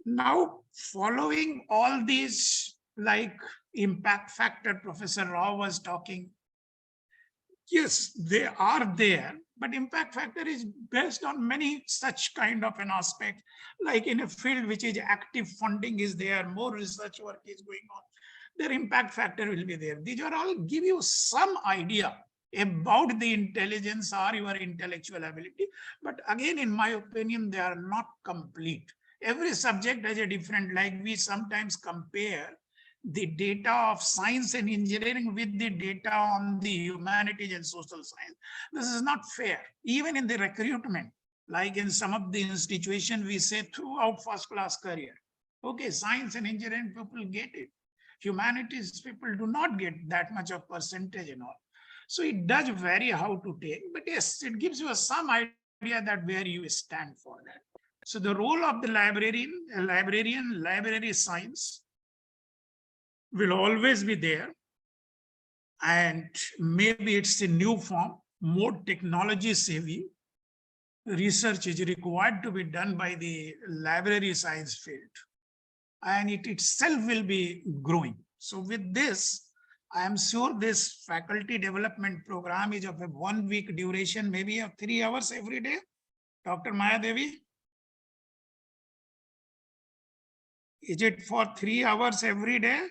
Now, following all these, like impact factor, Professor Rao was talking, yes, they are there, but impact factor is based on many such kind of an aspect, like in a field which is active funding is there, more research work is going on, their impact factor will be there. These are all give you some idea about the intelligence or your intellectual ability. But again, in my opinion, they are not complete. Every subject has a different, like we sometimes compare the data of science and engineering with the data on the humanities and social science. This is not fair. Even in the recruitment, like in some of the institutions, we say throughout first class career. Okay, science and engineering people get it. Humanities people do not get that much of percentage and all. So it does vary how to take, but yes, it gives you some idea that where you stand for that. So the role of the librarian, library science will always be there. And maybe it's a new form, more technology savvy. Research is required to be done by the library science field. And it itself will be growing. So with this, I am sure this faculty development program is of a 1 week duration, maybe of 3 hours every day. Dr. Maya Devi? Is it for 3 hours every day?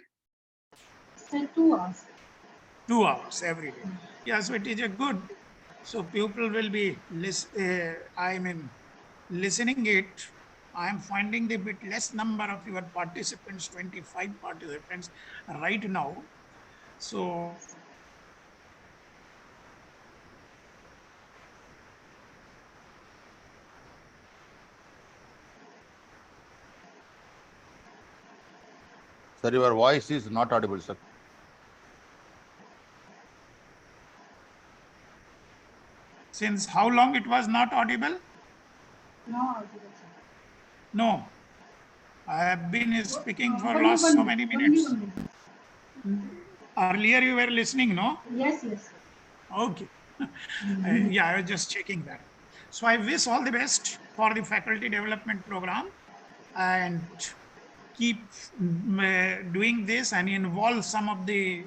Sir, 2 hours. 2 hours every day. Yeah, so it is a good. So people will be listening it. I am finding the bit less number of your participants, 25 participants right now. So Sir, your voice is not audible, sir. since how long it was not audible? No audible, sir. No. I have been speaking for last so many minutes. Earlier you were listening, no? Yes, yes. Okay. Yeah, I was just checking that. So I wish all the best for the faculty development program, and keep doing this and involve some of the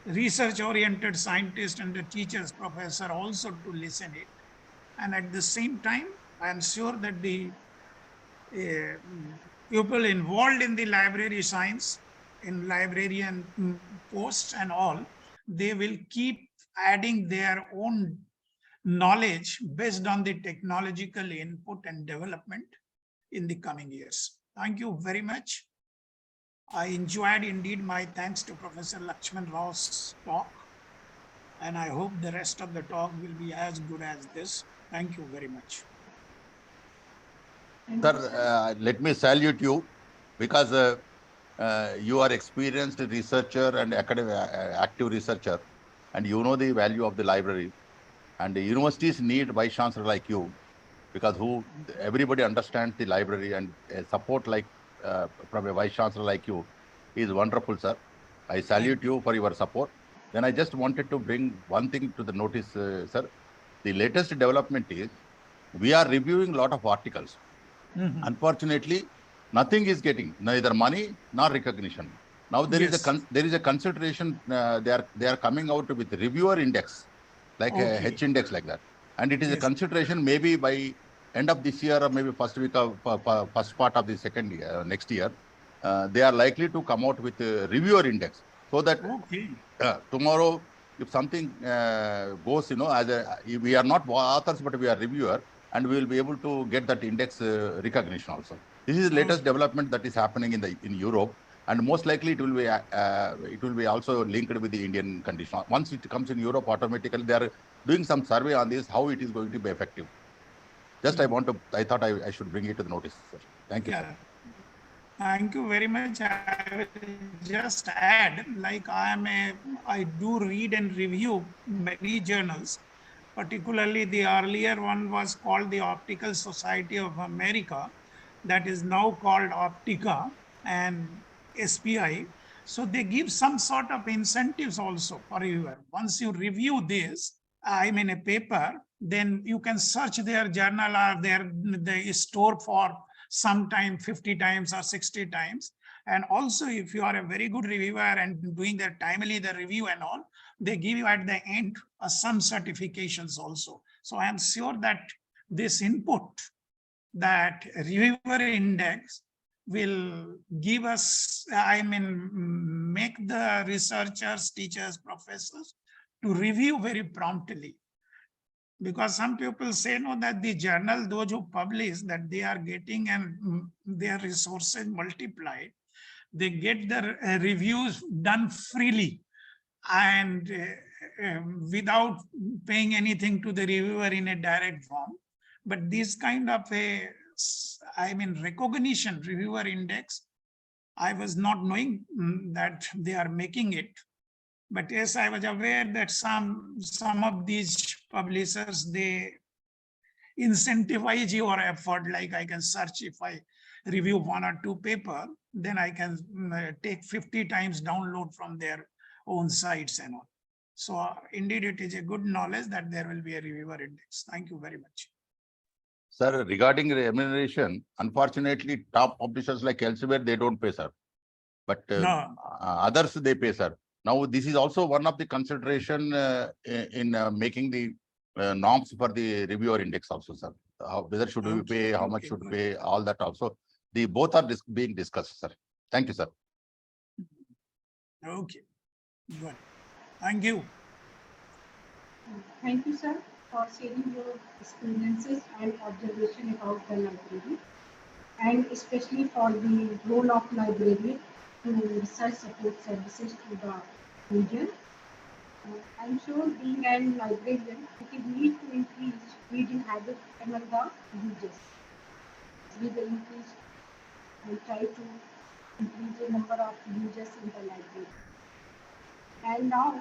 research oriented scientists and the teachers, professor also to listen it. And at the same time, I am sure that the people involved in the library science, in librarian posts and all, they will keep adding their own knowledge based on the technological input and development in the coming years. Thank you very much. I enjoyed indeed. My thanks to Professor Lakshman Rao's talk. And I hope the rest of the talk will be as good as this. Thank you very much. Thank you, Sir, let me salute you because you are experienced researcher and academic active researcher, and you know the value of the library. And the universities need vice chancellor like you, because everybody understands the library, and support like from a vice chancellor like you is wonderful, sir. I salute you for your support. Then I just wanted to bring one thing to the notice, sir. The latest development is we are reviewing a lot of articles. Unfortunately, nothing is getting, neither money nor recognition. Now there is a consideration. They are coming out with reviewer index, like a H index like that, and it is a consideration maybe by end of this year or maybe first week of first part of the second year next year. They are likely to come out with a reviewer index, so that tomorrow if something goes, we are not authors but we are reviewer, and we will be able to get that index recognition also. This is the latest development that is happening in Europe, and most likely it will be also linked with the Indian condition. Once it comes in Europe, automatically they are doing some survey on this, how it is going to be effective. Just I thought I should bring it to the notice, sir. Thank you, sir. Thank you very much. I will just add, like I do read and review many journals. Particularly the earlier one was called the Optical Society of America, that is now called Optica and SPI. So they give some sort of incentives also for reviewer. Once you review this, a paper, then you can search their journal or they store for sometime 50 times or 60 times. And also if you are a very good reviewer and doing the timely the review and all, they give you at the end some certifications also. So I am sure that this input, that reviewer index, will give us, make the researchers, teachers, professors to review very promptly. Because some people say no, that the journal, those who publish, that they are getting and their resources multiplied. They get the reviews done freely and without paying anything to the reviewer in a direct form. But this kind of a, recognition, reviewer index, I was not knowing that they are making it. But yes, I was aware that some of these publishers, they incentivize your effort. Like I can search, if I review 1 or 2 paper, then I can take 50 times download from their own sites and all. So indeed, it is a good knowledge that there will be a reviewer index. Thank you very much. Sir, regarding remuneration, unfortunately, top publishers like elsewhere, they don't pay, sir. But others, they pay, sir. Now, this is also one of the consideration in making the norms for the reviewer index also, sir. Whether should we pay, how much should pay, all that also. The both are being discussed, sir. Thank you, sir. Okay, good. Thank you. Thank you, sir, for sharing your experiences and observation about the library, and especially for the role of library to research support services to the region. I'm sure being a librarian, it is need to increase reading habit among the users. We will increase and try to increase the number of users in the library. And now,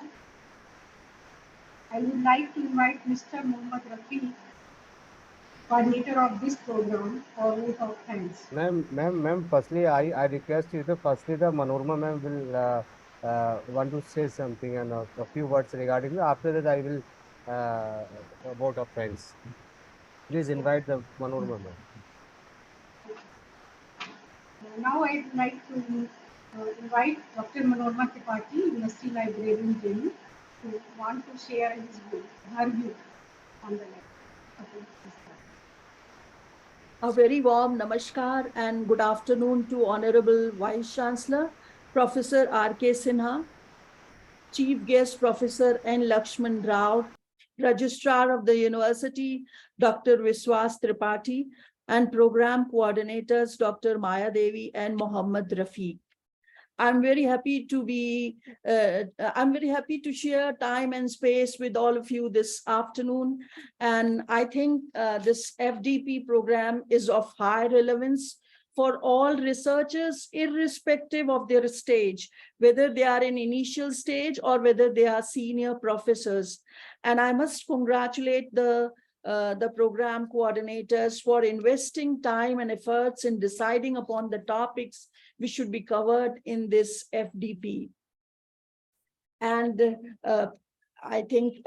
I would like to invite Mr. Mohammad Rafi, coordinator of this program, for vote of thanks. Ma'am, firstly, I request you the Manorama ma'am will want to say something and a few words regarding it. After that, I will vote of thanks. Please invite the Manorama ma'am. Now I'd like to invite Dr. Manorama Tripathi, University Librarian, Delhi, who want to share his view, her view on the library. A very warm namaskar and good afternoon to Honorable Vice Chancellor, Professor R.K. Sinha, Chief Guest Professor N. Lakshman Rao, Registrar of the University, Dr. Vishwas Tripathi, and Program Coordinators, Dr. Maya Devi and Mohammad Rafi. I'm very happy to be, I'm very happy to share time and space with all of you this afternoon. And I think this FDP program is of high relevance for all researchers, irrespective of their stage, whether they are in initial stage or whether they are senior professors. And I must congratulate the program coordinators for investing time and efforts in deciding upon the topics which should be covered in this FDP. And I think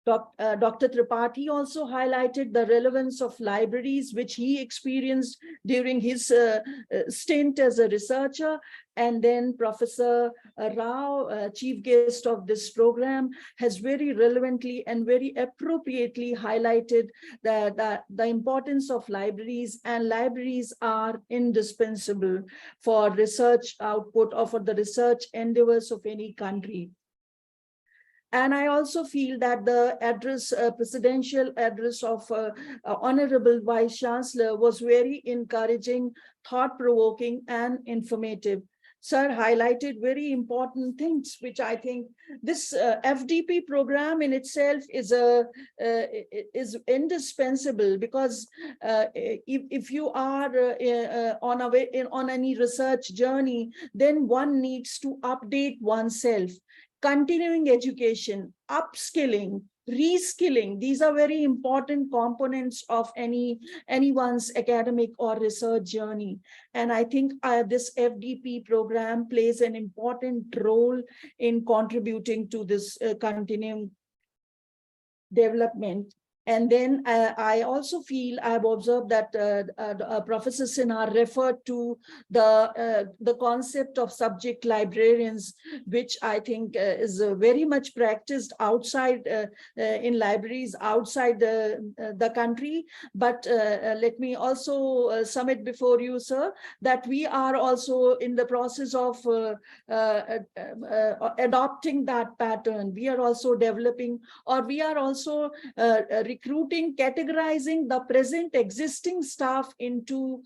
Dr. Tripathi also highlighted the relevance of libraries, which he experienced during his stint as a researcher. And then Professor Rao, chief guest of this program, has very relevantly and very appropriately highlighted the importance of libraries, and libraries are indispensable for research output or for the research endeavors of any country. And I also feel that the address, presidential address of Honorable Vice Chancellor was very encouraging, thought-provoking, and informative. Sir highlighted very important things, which I think this FDP program in itself is indispensable, because if you are on any research journey, then one needs to update oneself. Continuing education, upskilling, reskilling, these are very important components of anyone's academic or research journey. And I think this FDP program plays an important role in contributing to this continuing development. And then I also feel I've observed that Professor Sinha referred to the concept of subject librarians, which I think is very much practiced outside in libraries outside the country. But let me also submit before you, sir, that we are also in the process of adopting that pattern. We are also developing, or we are also recruiting, categorizing the present existing staff into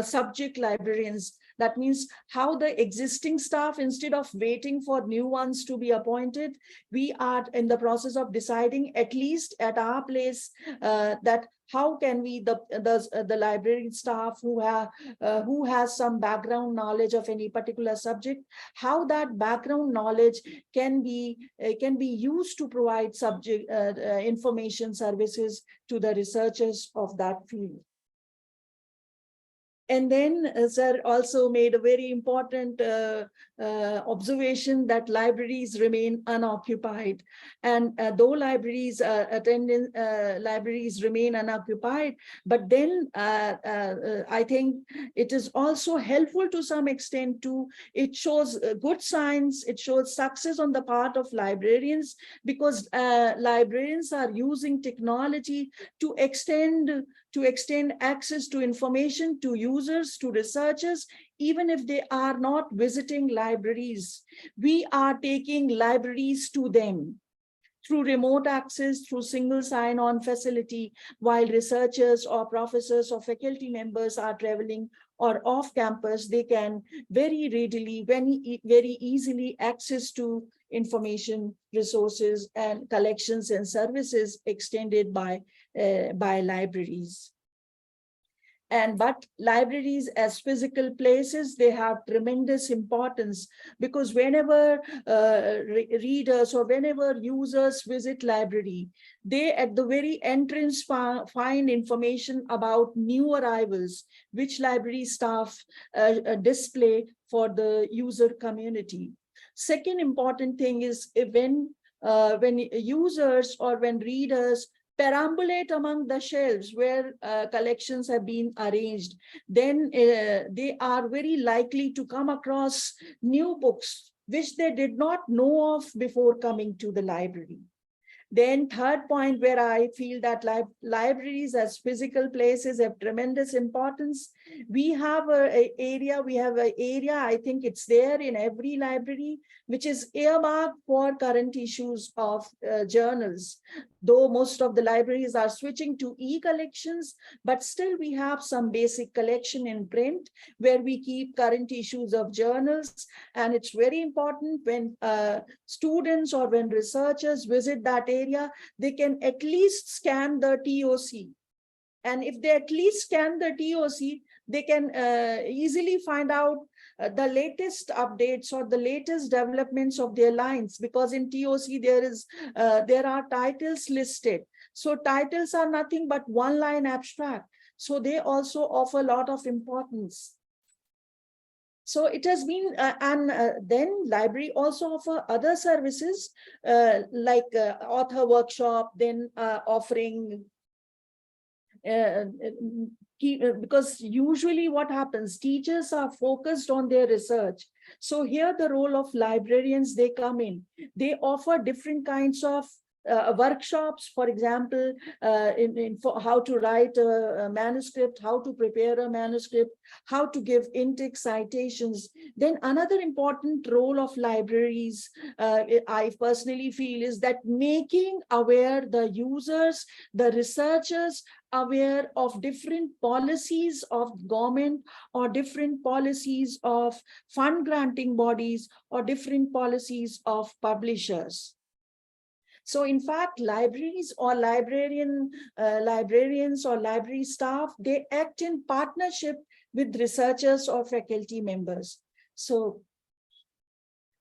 subject librarians. That means how the existing staff, instead of waiting for new ones to be appointed, we are in the process of deciding, at least at our place, that how can we, the library staff who has some background knowledge of any particular subject, how that background knowledge can be used to provide subject information services to the researchers of that field. And then sir also made a very important observation that libraries remain unoccupied. And though libraries remain unoccupied, but then I think it is also helpful to some extent to, it shows good signs, it shows success on the part of librarians, because librarians are using technology to extend access to information to users, to researchers, even if they are not visiting libraries. We are taking libraries to them through remote access, through single sign-on facility, while researchers or professors or faculty members are traveling or off campus. They can very readily, very easily access to information, resources, and collections and services extended by libraries. But libraries as physical places, they have tremendous importance, because whenever readers or whenever users visit library, they at the very entrance find information about new arrivals, which library staff display for the user community. Second important thing is when users or when readers perambulate among the shelves where collections have been arranged, then they are very likely to come across new books which they did not know of before coming to the library. Then third point where I feel that libraries as physical places have tremendous importance. We have an area, I think it's there in every library, which is earmarked for current issues of journals. though most of the libraries are switching to e-collections, but still we have some basic collection in print where we keep current issues of journals. And it's very important when students or when researchers visit that area, they can at least scan the TOC. And if they at least scan the TOC, they can easily find out the latest updates or the latest developments of their lines, because in TOC there are titles listed. So titles are nothing but one-line abstract. So they also offer a lot of importance. So it has been, then library also offer other services like author workshop, then offering because usually what happens, teachers are focused on their research. So here the role of librarians, they come in. They offer different kinds of workshops, for example, for how to write a manuscript, how to prepare a manuscript, how to give in-text citations. Then another important role of libraries, I personally feel, is that making aware the users, the researchers, aware of different policies of government or different policies of fund granting bodies or different policies of publishers. So in fact, libraries or librarians or library staff, they act in partnership with researchers or faculty members. So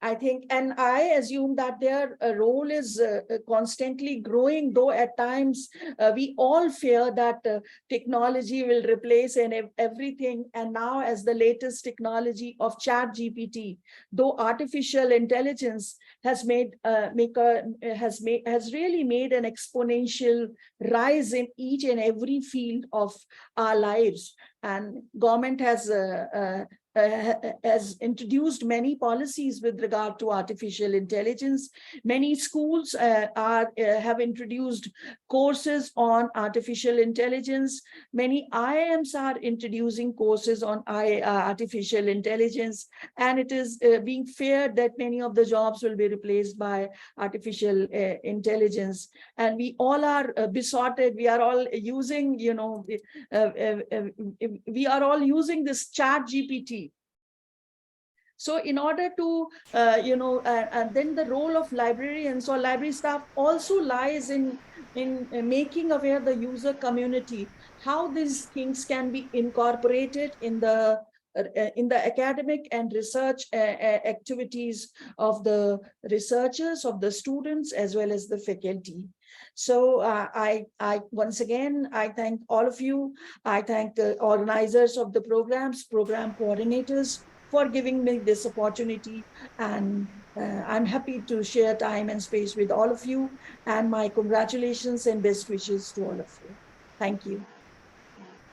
I think, and I assume that their role is constantly growing, though at times we all fear that technology will replace everything. And now, as the latest technology of ChatGPT, though artificial intelligence has really made an exponential rise in each and every field of our lives, and government has introduced many policies with regard to artificial intelligence. Many schools have introduced courses on artificial intelligence. Many IIMs are introducing courses on artificial intelligence, and it is being feared that many of the jobs will be replaced by artificial intelligence. And we all are besotted. We are all using, we are all using this ChatGPT. So in order to, and then the role of librarians or library staff also lies in making aware the user community, how these things can be incorporated in the academic and research activities of the researchers, of the students, as well as the faculty. So I once again, I thank all of you. I thank the organizers of the programs, program coordinators, for giving me this opportunity. And I'm happy to share time and space with all of you, and my congratulations and best wishes to all of you. Thank you.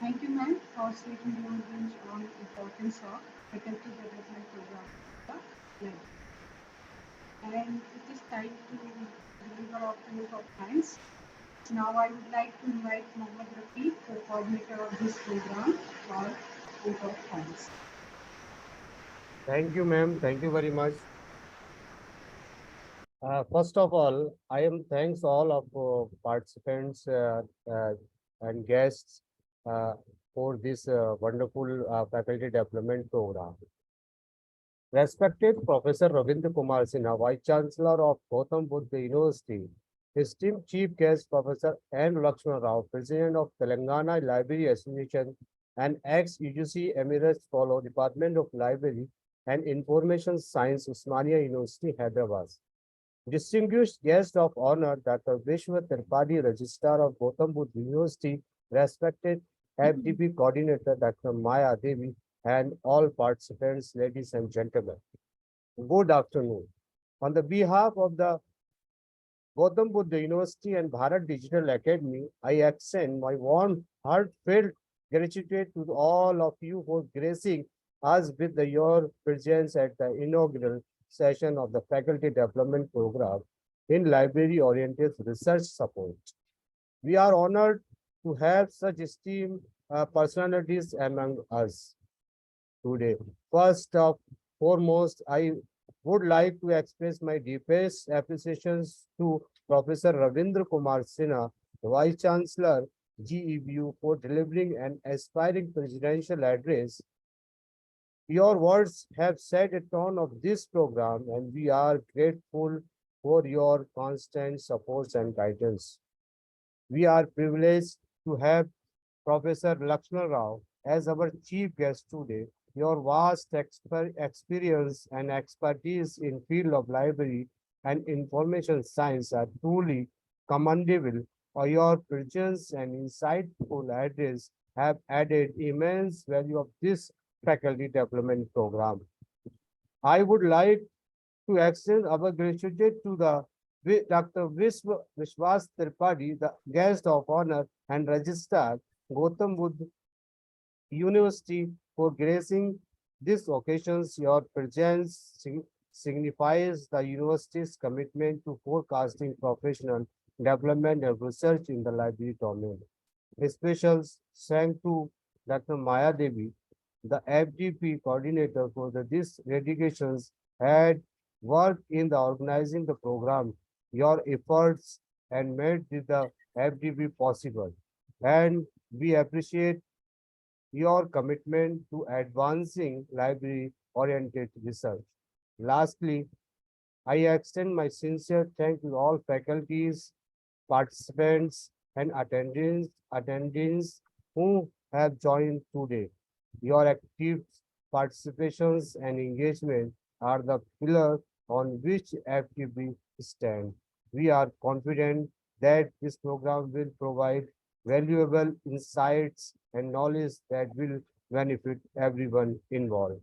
Thank you, ma'am, for stating your views on the importance of faculty development program. And it is time to deliver our vote of thanks. Now I would like to invite Mohammed Rafiq, the coordinator of this program, for vote of thanks. Thank you, ma'am. Thank you very much. First of all, I am thanks all of participants and guests for this wonderful faculty development program. Respected Professor Ravindra Kumar Sinha, Vice Chancellor of Gautam Buddha University, esteemed Chief Guest Professor N. Lakshman Rao, President of Telangana Library Association and ex-UGC Emeritus Fellow, Department of Library and Information Science, Osmania University, Hyderabad. Distinguished guest of honor, Dr. Babita Gaur, Registrar of Gautam Buddha University, respected FDP Coordinator, Dr. Maya Devi, and all participants, ladies and gentlemen. Good afternoon. On the behalf of the Gautam Buddha University and Bharat Digital Academy, I extend my warm, heartfelt gratitude to all of you for gracing us with your presence at the inaugural session of the Faculty Development Program in Library-Oriented Research Support. We are honored to have such esteemed personalities among us today. First of foremost, I would like to express my deepest appreciations to Professor Ravindra Kumar Sinha, Vice Chancellor, GEBU, for delivering an aspiring presidential address. Your words have set a tone of this program, and we are grateful for your constant support and guidance. We are privileged to have Professor Lakshman Rao as our chief guest today. Your vast experience and expertise in field of library and information science are truly commendable. Your presence and insightful address have added immense value of this faculty development program. I would like to extend our gratitude to the Dr. Vishwas Tripathi, the guest of honor and registrar, Gautam Buddha University, for gracing this occasion. Your presence signifies the university's commitment to forecasting professional development and research in the library domain. A special thanks to Dr. Maya Devi, the FDP coordinator, for this dedications had worked in the organizing the program. Your efforts and made the FDP possible, and we appreciate your commitment to advancing library-oriented research. Lastly, I extend my sincere thanks to all faculties, participants, and attendees who have joined today. Your active participations and engagement are the pillar on which FTP stands. We are confident that this program will provide valuable insights and knowledge that will benefit everyone involved.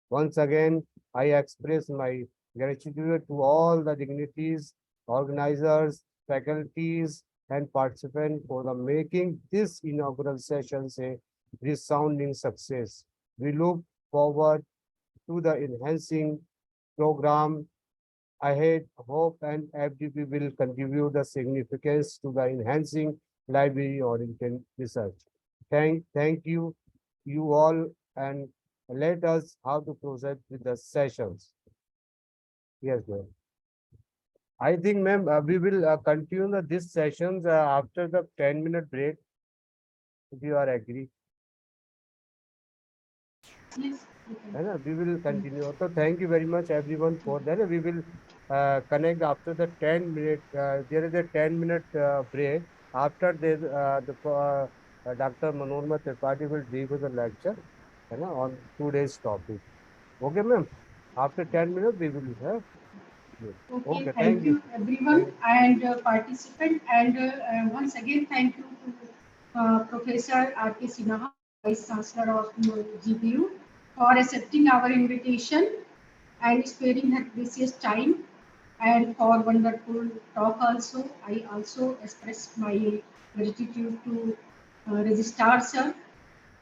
Once again, I express my gratitude to all the dignitaries, organizers, faculties, and participants for the making this inaugural session a resounding success. We look forward to the enhancing program ahead. Hope and FDP will contribute the significance to the enhancing library-oriented research. Thank you all, and let us how to proceed with the sessions. Yes, ma'am. I think, ma'am, we will continue this sessions after the 10-minute break, if you are agree. Yes. We will continue. So thank you very much, everyone, for that. We will connect after the 10-minute. There is a 10-minute break. After this, Dr. Manorama Tripathi will give the lecture on today's topic. Okay, ma'am. After 10 minutes, we will have. Okay, thank you everyone and participant, and once again thank you to Professor R.K. Sinha, Vice Chancellor of GPU, for accepting our invitation and sparing her precious time, and for wonderful talk also. I also express my gratitude to Registrar Sir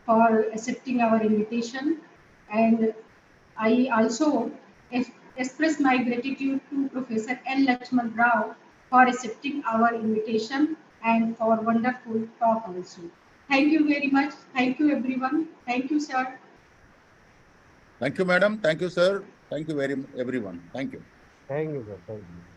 for accepting our invitation, and I also express my gratitude to Professor N. Lakshman Rao for accepting our invitation and for wonderful talk also. Thank you very much. Thank you everyone. Thank you, sir. Thank you, madam. Thank you, sir. Thank you everyone. Thank you. Thank you, sir. Thank you.